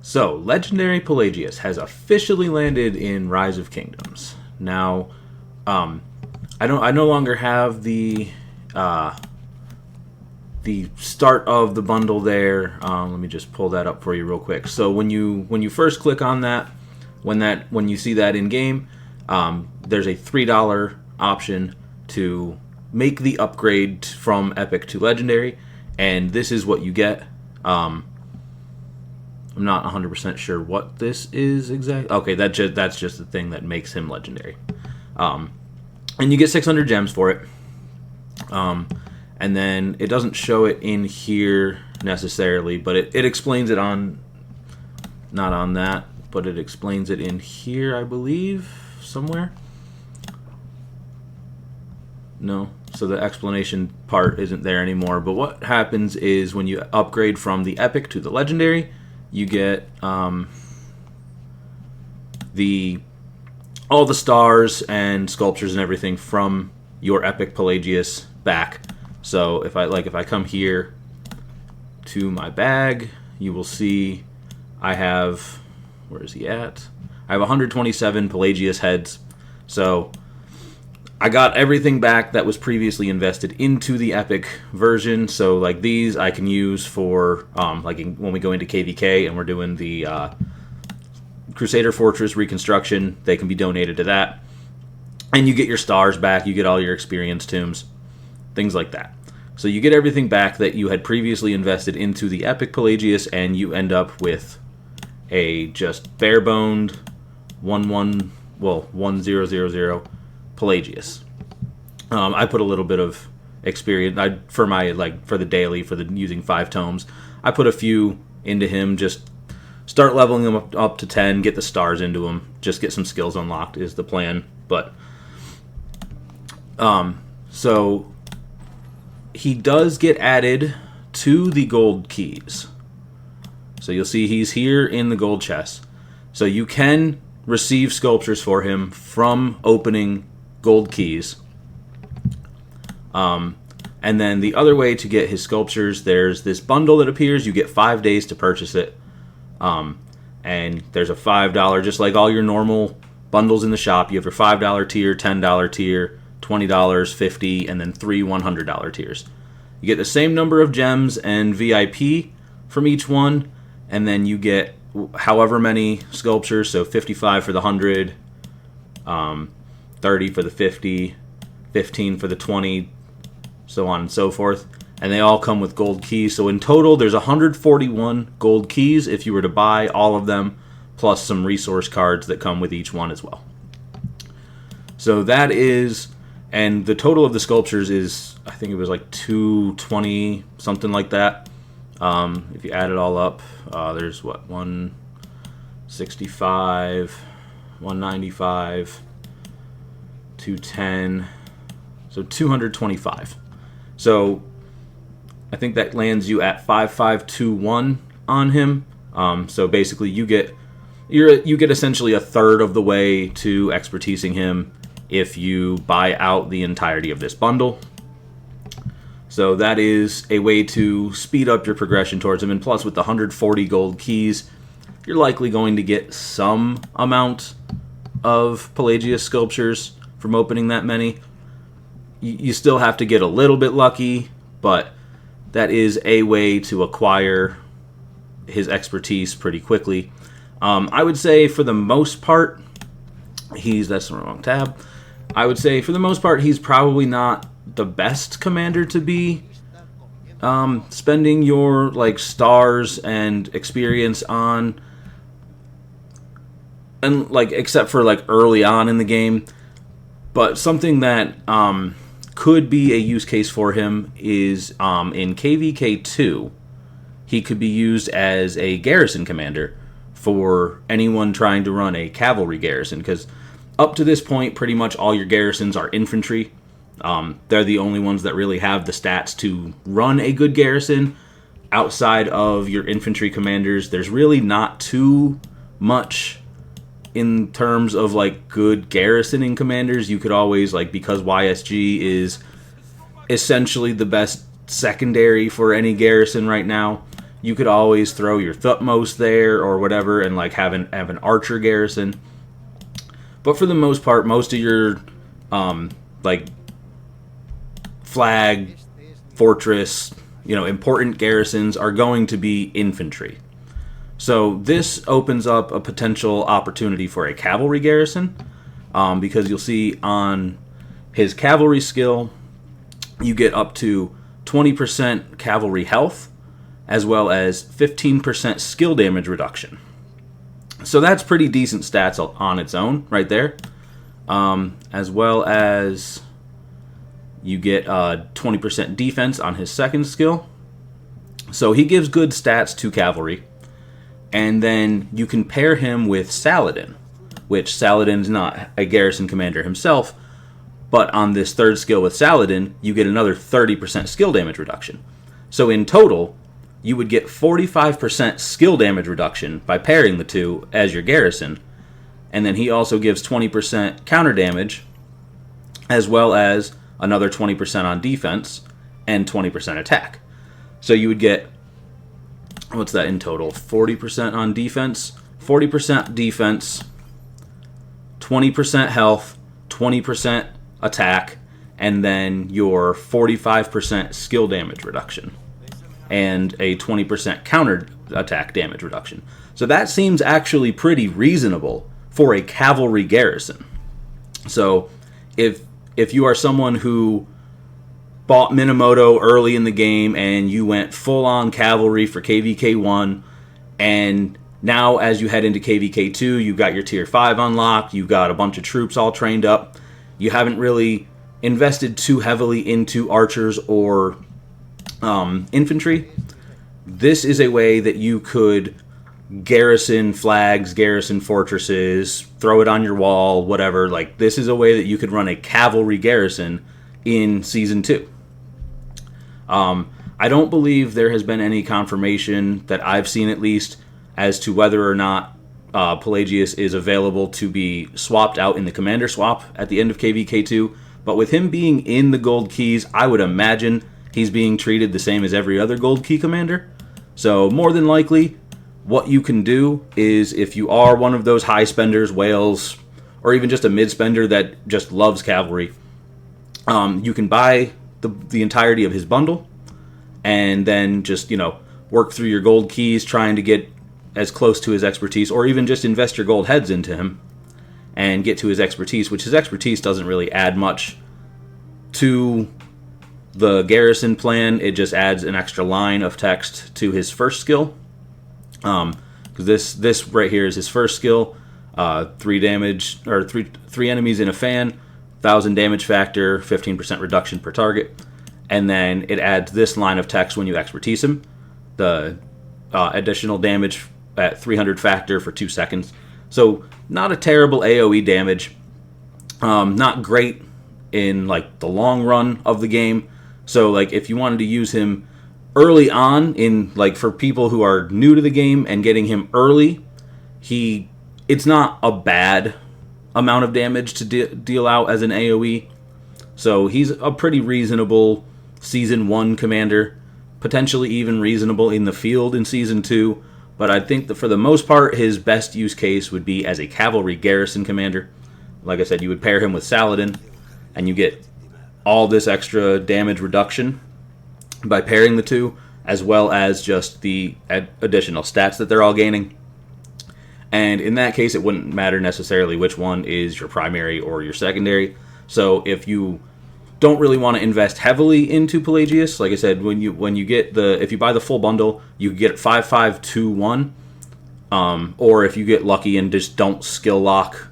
So, Legendary Pelagius has officially landed in Rise of Kingdoms. Now, I no longer have the start of the bundle there. Let me just pull that up for you real quick. So when you first click on that, when you see that in game, there's a $3 option to make the upgrade from Epic to Legendary, and this is what you get. I'm not 100% sure what this is exactly. Okay, that's just the thing that makes him legendary. And you get 600 gems for it. And then it doesn't show it in here necessarily, but it explains it on, not on that, but it explains it in here, I believe, somewhere. No, so the explanation part isn't there anymore. But what happens is when you upgrade from the Epic to the Legendary, you get all the stars and sculptures and everything from your Epic Pelagius back. So if I come here to my bag, you will see I have, where is he at? I have 127 Pelagius heads. So I got everything back that was previously invested into the Epic version. So like these I can use for when we go into KVK and we're doing the Crusader Fortress reconstruction, they can be donated to that. And you get your stars back, you get all your experience tombs, things like that. So you get everything back that you had previously invested into the Epic Pelagius, and you end up with a just bare-boned 1000 Pelagius. I put a little bit of experience for the daily, for the using 5 tomes. I put a few into him, just start leveling him up to 10, get the stars into him, just get some skills unlocked is the plan. But so he does get added to the gold keys. So you'll see he's here in the gold chest. So you can receive sculptures for him from opening gold keys. And then the other way to get his sculptures, there's this bundle that appears. You get 5 days to purchase it. And there's a $5, just like all your normal bundles in the shop. You have your $5 tier, $10 tier, $20, $50, and then 3 $100 tiers. You get the same number of gems and VIP from each one, and then you get however many sculptures, so 55 for the 100, 30 for the 50, 15 for the 20, so on and so forth. And they all come with gold keys. So in total, there's 141 gold keys if you were to buy all of them, plus some resource cards that come with each one as well. So that is, and the total of the sculptures is, I think it was like 220, something like that. If you add it all up, there's what, 165, 195, 210, so 225. So I think that lands you at 5521 on him. So basically, you get essentially a third of the way to expertising him if you buy out the entirety of this bundle. So that is a way to speed up your progression towards him. And plus, with the 140 gold keys, you're likely going to get some amount of Pelagius sculptures from opening that many. You still have to get a little bit lucky, but that is a way to acquire his expertise pretty quickly. I would say for the most part, that's the wrong tab. I would say for the most part, he's probably not the best commander to be spending your stars and experience on, and except for early on in the game. But something that could be a use case for him is in KVK2, he could be used as a garrison commander for anyone trying to run a cavalry garrison, because up to this point, pretty much all your garrisons are infantry. They're the only ones that really have the stats to run a good garrison. Outside of your infantry commanders, there's really not too much in terms of good garrisoning commanders. You could always, because YSG is essentially the best secondary for any garrison right now, you could always throw your Thutmose there or whatever and like have an archer garrison. But for the most part, most of your like flag, fortress, important garrisons are going to be infantry. So this opens up a potential opportunity for a cavalry garrison, because you'll see on his cavalry skill, you get up to 20% cavalry health, as well as 15% skill damage reduction. So that's pretty decent stats on its own right there. As well as you get 20% defense on his second skill. So he gives good stats to cavalry. And then you can pair him with Saladin, which Saladin's not a garrison commander himself, but on this third skill with Saladin, you get another 30% skill damage reduction. So in total, you would get 45% skill damage reduction by pairing the two as your garrison. And then he also gives 20% counter damage, as well as another 20% on defense and 20% attack. So you would get, what's that in total? 40% on defense, 40% defense, 20% health, 20% attack, and then your 45% skill damage reduction and a 20% counter attack damage reduction. So that seems actually pretty reasonable for a cavalry garrison. So if you are someone who bought Minamoto early in the game and you went full-on cavalry for KVK1, and now as you head into KVK2, you've got your Tier 5 unlocked, you've got a bunch of troops all trained up, you haven't really invested too heavily into archers or infantry, this is a way that you could garrison flags, garrison fortresses, throw it on your wall, whatever. Like, this is a way that you could run a cavalry garrison in Season 2. I don't believe there has been any confirmation that I've seen, at least, as to whether or not Pelagius is available to be swapped out in the commander swap at the end of KVK2. But with him being in the gold keys, I would imagine he's being treated the same as every other gold key commander. So more than likely, what you can do is, if you are one of those high spenders, whales, or even just a mid spender that just loves cavalry, you can buy the entirety of his bundle and then just, work through your gold keys trying to get as close to his expertise, or even just invest your gold heads into him and get to his expertise, which his expertise doesn't really add much to the garrison plan. It just adds an extra line of text to his first skill. Because this right here is his first skill, 3 damage, or three enemies in a fan, 1,000 damage factor, 15% reduction per target, and then it adds this line of text when you expertise him, the additional damage at 300 factor for 2 seconds. So not a terrible AoE damage, not great in like the long run of the game. So like if you wanted to use him early on, in like for people who are new to the game and getting him early, it's not a bad amount of damage to deal out as an AoE. So he's a pretty reasonable Season 1 commander, potentially even reasonable in the field in Season 2, but I think that for the most part, his best use case would be as a cavalry garrison commander. Like I said, you would pair him with Saladin, and you get all this extra damage reduction by pairing the two, as well as just the additional stats that they're all gaining. And in that case, it wouldn't matter necessarily which one is your primary or your secondary. So if you don't really want to invest heavily into Pelagius, like I said, when you get if you buy the full bundle, you get 5-5-2-1. Or if you get lucky and just don't skill lock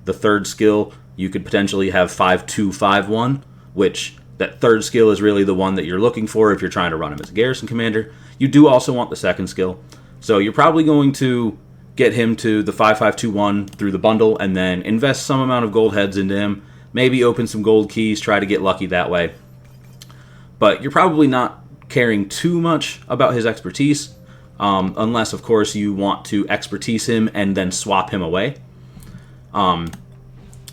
the third skill, you could potentially have 5-2-5-1, which that third skill is really the one that you're looking for if you're trying to run him as a garrison commander. You do also want the second skill. So you're probably going to get him to the 5-5-2-1 through the bundle, and then invest some amount of gold heads into him. Maybe open some gold keys, try to get lucky that way. But you're probably not caring too much about his expertise, unless, of course, you want to expertise him and then swap him away.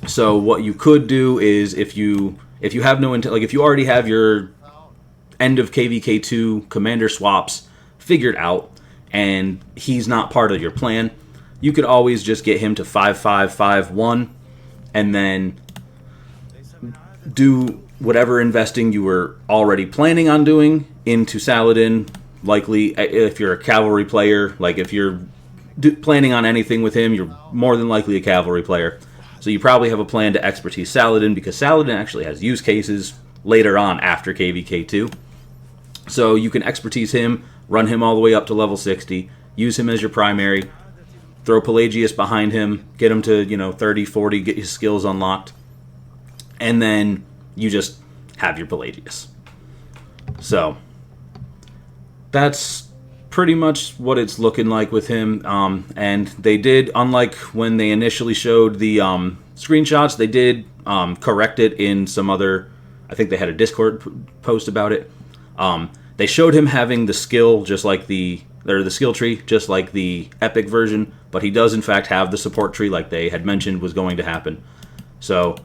So what you could do is, if you have no intent, like if you already have your end of KVK2 commander swaps figured out and he's not part of your plan, you could always just get him to 5-5-5-1 and then do whatever investing you were already planning on doing into Saladin. Likely, if you're a cavalry player, like if you're planning on anything with him, you're more than likely a cavalry player. So you probably have a plan to expertise Saladin, because Saladin actually has use cases later on after KVK2. So you can expertise him, run him all the way up to level 60, use him as your primary, throw Pelagius behind him, get him to 30, 40, get his skills unlocked, and then you just have your Pelagius. So that's pretty much what it's looking like with him. And they did, unlike when they initially showed the screenshots, they did correct it in some other, I think they had a Discord post about it. They showed him having the skill the skill tree just like the epic version, but he does in fact have the support tree like they had mentioned was going to happen. So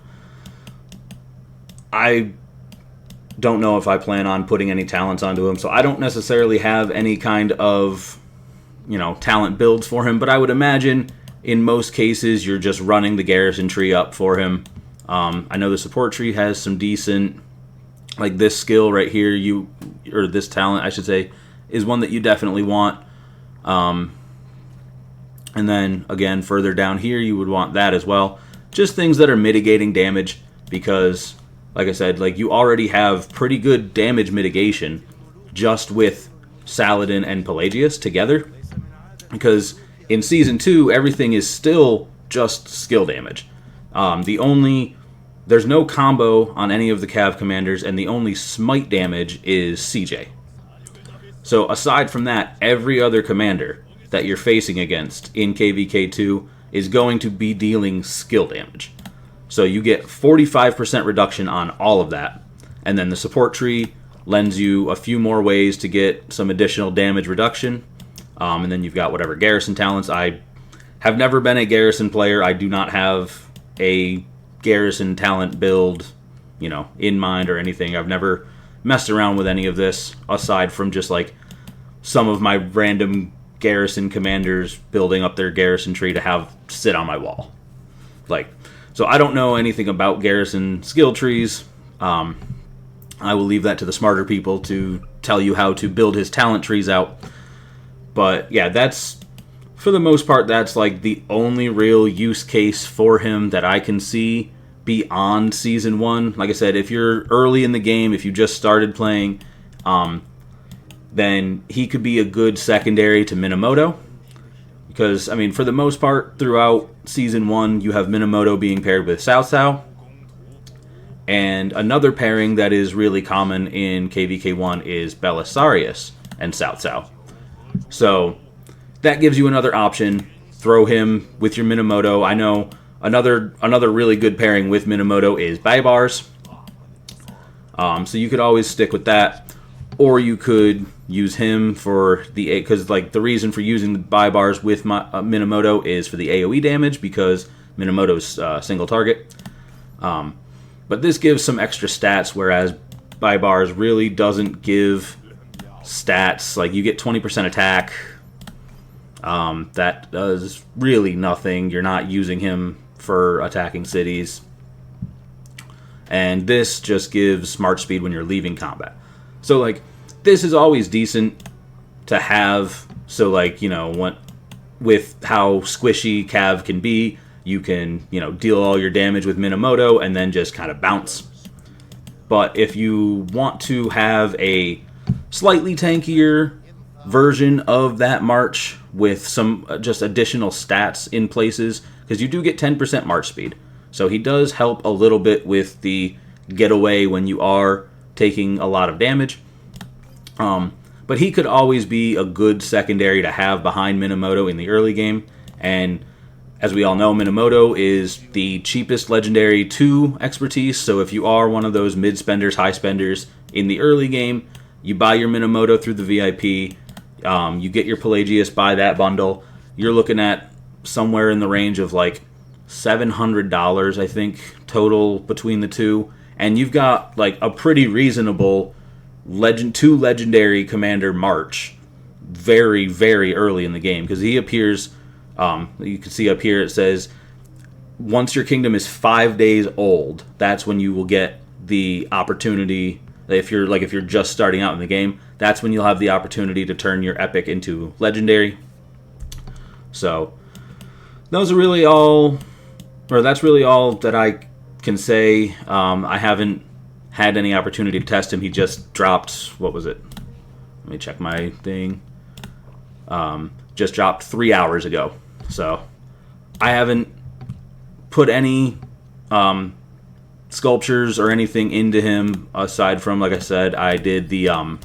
I don't know if I plan on putting any talents onto him, so I don't necessarily have any kind of talent builds for him, but I would imagine in most cases you're just running the garrison tree up for him. I know the support tree has some decent, like this skill right here, or this talent I should say, is one that you definitely want. And then again further down here you would want that as well. Just things that are mitigating damage, because like I said, like you already have pretty good damage mitigation just with Saladin and Pelagius together, because in Season 2 everything is still just skill damage. There's no combo on any of the Cav commanders, and the only smite damage is CJ. So aside from that, every other commander that you're facing against in KVK2 is going to be dealing skill damage. So you get 45% reduction on all of that. And then the support tree lends you a few more ways to get some additional damage reduction. And then you've got whatever garrison talents. I have never been a garrison player. I do not have a garrison talent build, in mind or anything. I've never messed around with any of this, aside from just like some of my random garrison commanders building up their garrison tree to have sit on my wall. So I don't know anything about garrison skill trees. I will leave that to the smarter people to tell you how to build his talent trees out. But yeah, that's, for the most part, that's like the only real use case for him that I can see beyond Season 1. Like I said, if you're early in the game, if you just started playing, then he could be a good secondary to Minamoto. Because, for the most part, throughout Season 1, you have Minamoto being paired with Cao Cao. And another pairing that is really common in KVK1 is Belisarius and Cao Cao. So that gives you another option. Throw him with your Minamoto. I know another really good pairing with Minamoto is Baibars. So you could always stick with that. Or you could use him for the, because like the reason for using the Baibars with Minamoto is for the AoE damage, because Minamoto's single target. But this gives some extra stats, whereas Baibars really doesn't give stats. Like you get 20% attack. That does really nothing. You're not using him for attacking cities. And this just gives march speed when you're leaving combat. So, like, this is always decent to have. So, like, with how squishy Cav can be, you can, deal all your damage with Minamoto and then just kind of bounce. But if you want to have a slightly tankier version of that march with some just additional stats in places, because you do get 10% march speed. So he does help a little bit with the getaway when you are taking a lot of damage. But he could always be a good secondary to have behind Minamoto in the early game. And as we all know, Minamoto is the cheapest legendary to expertise. So if you are one of those mid spenders, high spenders in the early game, you buy your Minamoto through the VIP. You get your Pelagius by that bundle. You're looking at somewhere in the range of like $700, I think, total between the two. And you've got like a pretty reasonable two legendary commander march very, very early in the game, because he appears, you can see up here it says, once your kingdom is 5 days old, that's when you will get the opportunity. If you're just starting out in the game, that's when you'll have the opportunity to turn your epic into legendary. So those are really all, or that's really all that I can say. I haven't had any opportunity to test him. He just dropped, what was it? Let me check my thing. Just dropped 3 hours ago. So I haven't put any sculptures or anything into him aside from, like I said, I did the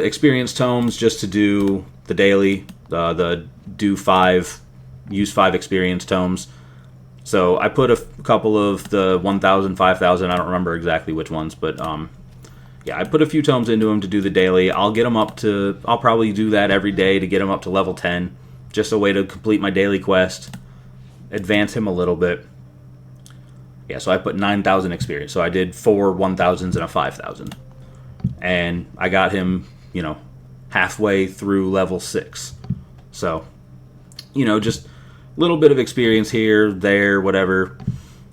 experience tomes just to do the daily, the do 5, use 5 experience tomes. So I put a couple of the 1,000, 5,000, I don't remember exactly which ones, but yeah, I put a few tomes into him to do the daily. I'll probably do that every day to get him up to level 10, just a way to complete my daily quest, advance him a little bit. Yeah, so I put 9,000 experience. So I did 4 1,000s and a 5,000. And I got him, halfway through level 6. So, just a little bit of experience here, there, whatever.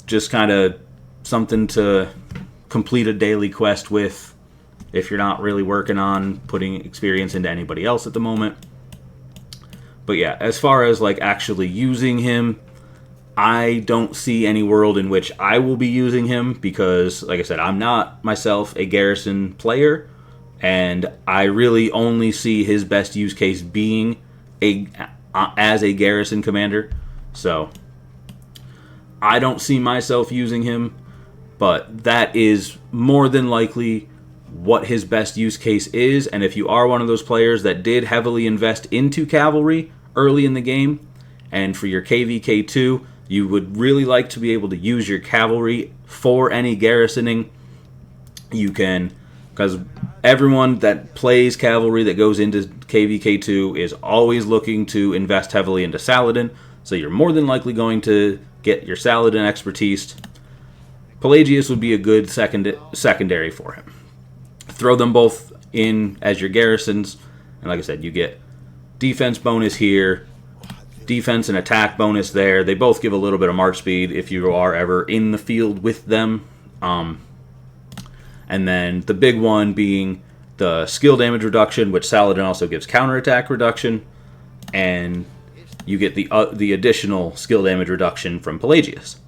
Just kind of something to complete a daily quest with if you're not really working on putting experience into anybody else at the moment. But yeah, as far as like actually using him, I don't see any world in which I will be using him because, like I said, I'm not myself a garrison player, and I really only see his best use case being as a garrison commander. So I don't see myself using him, but that is more than likely what his best use case is. And if you are one of those players that did heavily invest into cavalry early in the game, and for your KVK2, you would really like to be able to use your cavalry for any garrisoning, you can, because everyone that plays cavalry that goes into KVK2 is always looking to invest heavily into Saladin, so you're more than likely going to get your Saladin expertise. Pelagius would be a good secondary for him. Throw them both in as your garrisons, and like I said, you get defense bonus here, defense and attack bonus there. They both give a little bit of march speed if you are ever in the field with them. And then the big one being the skill damage reduction, which Saladin also gives counterattack reduction, and you get the additional skill damage reduction from Pelagius.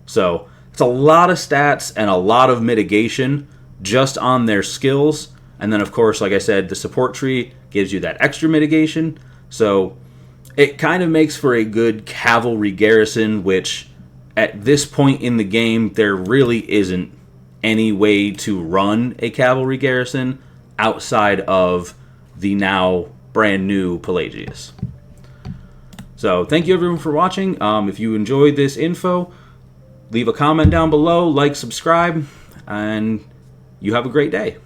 So it's a lot of stats and a lot of mitigation just on their skills. And then, of course, like I said, the support tree gives you that extra mitigation. So it kind of makes for a good cavalry garrison, which at this point in the game, there really isn't any way to run a cavalry garrison outside of the now brand new Pelagius. So thank you everyone for watching. If you enjoyed this info, leave a comment down below, like, subscribe, and you have a great day.